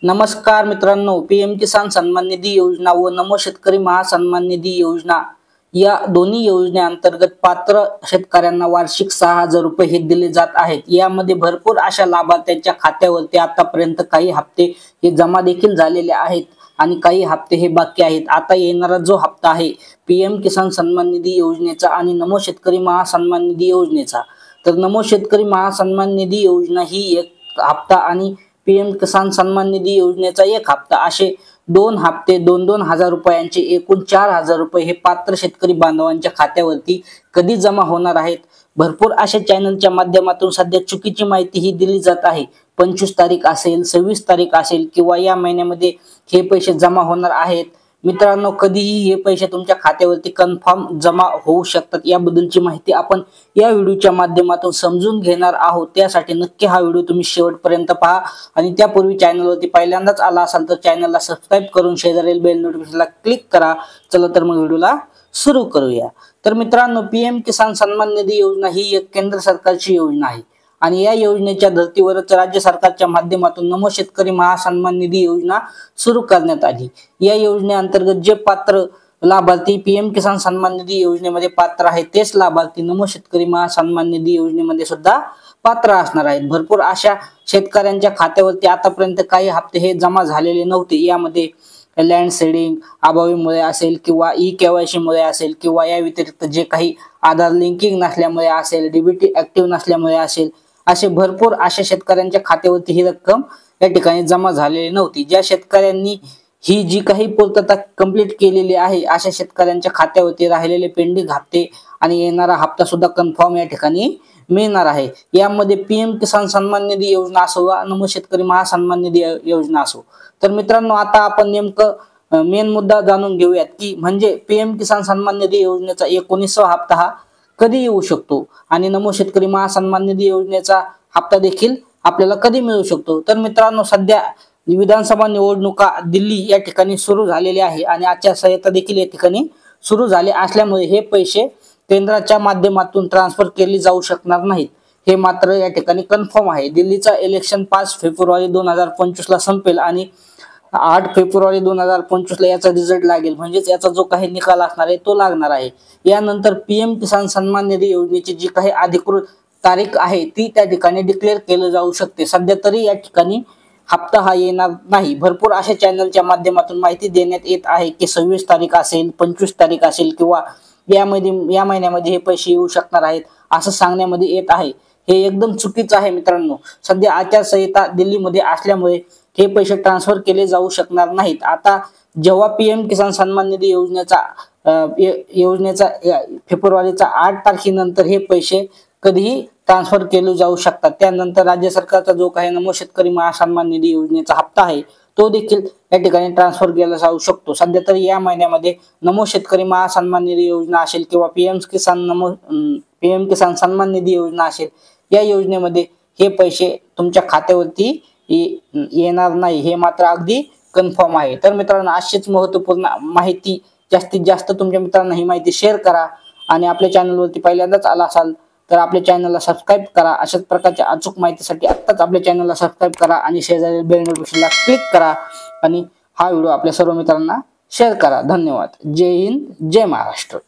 नमस्कार मित्रांनो, पीएम किसान सन्मान निधी योजना व नमो शेतकरी महासन्मान निधी योजना या दोन्ही योजनेअंतर्गत पात्र शेतकऱ्यांना वार्षिक 6,000 रुपये हे दिले जात आहेत। यामध्ये भरपूर अशा लाभार्थ्यांच्या खात्यावरती आतापर्यंत काही हप्ते हे जमा देखील झालेले आहेत आणि काही हप्ते हे बाकी आहेत। आता येणारा जो हप्ता आहे पीएम किसान सन्मान निधी योजनेचा आणि नमो शेतकरी महासन्मान निधी योजनेचा, तर नमो शेतकरी महासन्मान निधी योजना ही एक हप्ता आणि पीएम किसान सन्मान निधी योजनेचा एक हप्ता असे दोन हप्ते 2-2 हजार रुपयांचे एकूण 4,000 रुपये हे पात्र शेतकरी बांधवांच्या खात्यावरती कधी जमा होणार आहेत। भरपूर अशा चॅनलच्या माध्यमातून सध्या चुकीची माहिती ही दिली जात आहे। 25 तारीख असेल, 26 तारीख असेल किंवा या महिन्यामध्ये हे पैसे जमा होणार आहेत। मित्रांनो, कधीही हे पैसे तुमच्या खात्यावरती कन्फर्म जमा होऊ शकतात। याबद्दलची माहिती आपण या व्हिडिओच्या माध्यमातून समजून घेणार आहोत। त्यासाठी नक्की हा व्हिडिओ तुम्ही शेवटपर्यंत पहा आणि त्यापूर्वी चॅनलवरती पहिल्यांदाच आला असाल तर चॅनलला सबस्क्राइब करून शेजारील बेल नोटिफिकेशनला क्लिक करा। चला तर मग व्हिडिओला सुरू करूया। तर मित्रांनो, पीएम किसान सन्मान निधी योजना ही एक केंद्र सरकारची योजना आहे आणि या योजनेच्या धर्तीवरच राज्य सरकारच्या माध्यमातून नमो शेतकरी महासन्मान निधी योजना सुरू करण्यात आली। या योजनेअंतर्गत जे पात्र लाभार्थी पीएम किसान सन्मान निधी योजनेमध्ये पात्र आहेत तेच लाभार्थी नमो शेतकरी महासन्मान निधी योजनेमध्ये सुद्धा पात्र असणार आहेत। भरपूर अशा शेतकऱ्यांच्या खात्यावरती आतापर्यंत काही हप्ते हे जमा झालेले नव्हते। यामध्ये लँड सीडिंग अभावीमुळे असेल किंवा ई-केवायसी मुळे असेल किंवा या व्यतिरिक्त जे काही आधार लिंकिंग नसल्यामुळे असेल, डीबीटी ऍक्टिव्ह नसल्यामुळे असेल, असे भरपूर अशा शेतकऱ्यांच्या खात्यावरती ही रक्कम या ठिकाणी जमा झालेली नव्हती। ज्या शेतकऱ्यांनी ही जी काही पूर्तता कंप्लीट केलेली आहे अशा शेतकऱ्यांच्या खात्यावरती राहिलेले पेंडिंग हप्ते आणि येणारा हप्ता सुद्धा कन्फर्म या ठिकाणी मिळणार आहे। यामध्ये पीएम किसान सन्मान निधी योजना असो वा नमो शेतकरी महासन्मान निधी योजना असो। तर मित्रांनो, आता आपण नेमकं मेन मुद्दा जाणून घेऊयात की म्हणजे पीएम किसान सन्मान निधी योजनेचा 19वा हप्ता हा कधी येऊ शकतो आणि नमो शेतकरी महासन्मान निधी योजनेचा हप्ता देखील आपल्याला कधी मिळू शकतो। तर मित्रांनो, सध्या विधानसभा निवडणुका दिल्ली या ठिकाणी सुरू झालेली आहे आणि आचारसंहिता देखील या ठिकाणी सुरू झाले असल्यामुळे हे पैसे केंद्राच्या माध्यमातून ट्रान्सफर केले जाऊ शकणार नाहीत, हे मात्र या ठिकाणी कन्फर्म आहे। दिल्लीचा इलेक्शन 5 फेब्रुवारी 2025 ला संपेल आणि 8 फेब्रुवारी 2025 ला याचा रिझल्ट लागेल, म्हणजेच याचा जो काही निकाल असणार आहे तो लागणार आहे। यानंतर पीएम किसान सन्मान निधी योजनेची जी काही अधिकृत तारीख आहे ती त्या ठिकाणी डिक्लेअर केलं जाऊ शकते। सध्या तरी या ठिकाणी हप्ता हा येणार नाही। भरपूर अशा चॅनलच्या माध्यमातून माहिती देण्यात येत आहे की 26 तारीख असेल, 25 तारीख असेल किंवा या महिन्यामध्ये हे पैसे येऊ शकणार आहेत असं सांगण्यामध्ये येत आहे। हे एकदम चुकीचं आहे मित्रांनो। सध्या आचारसंहिता दिल्लीमध्ये असल्यामुळे हे पैसे ट्रान्सफर केले जाऊ शकणार नाहीत। आता जेव्हा पीएम किसान सन्मान निधी योजनेचा फेब्रुवारीच्या 8 तारखेनंतर हे पैसे कधीही ट्रान्सफर केले जाऊ शकतात। त्यानंतर राज्य सरकारचा जो काही नमो शेतकरी महासन्मान निधी योजनेचा हप्ता आहे तो देखील या ठिकाणी ट्रान्सफर केला जाऊ शकतो। सध्या तरी या महिन्यामध्ये नमो शेतकरी महासन्मान निधी योजना असेल किंवा पीएम किसान सन्मान निधी योजना असेल, या योजनेमध्ये हे पैसे तुमच्या खात्यावरती येणार नाही, हे मात्र अगदी कन्फर्म आहे। तर मित्रांनो, अशीच महत्त्वपूर्ण माहिती जास्तीत जास्त तुमच्या मित्रांना ही माहिती शेअर करा आणि आपल्या चॅनलवरती पहिल्यांदाच आला असाल तर आपल्या चॅनलला सबस्क्राइब करा। अशाच प्रकारच्या अचूक माहितीसाठी आत्ताच आपल्या चॅनलला सबस्क्राइब करा आणि शेजारील बेल नोटिफिकेशनला क्लिक करा आणि हा व्हिडिओ आपल्या सर्व मित्रांना शेअर करा। धन्यवाद। जय हिंद, जय महाराष्ट्र।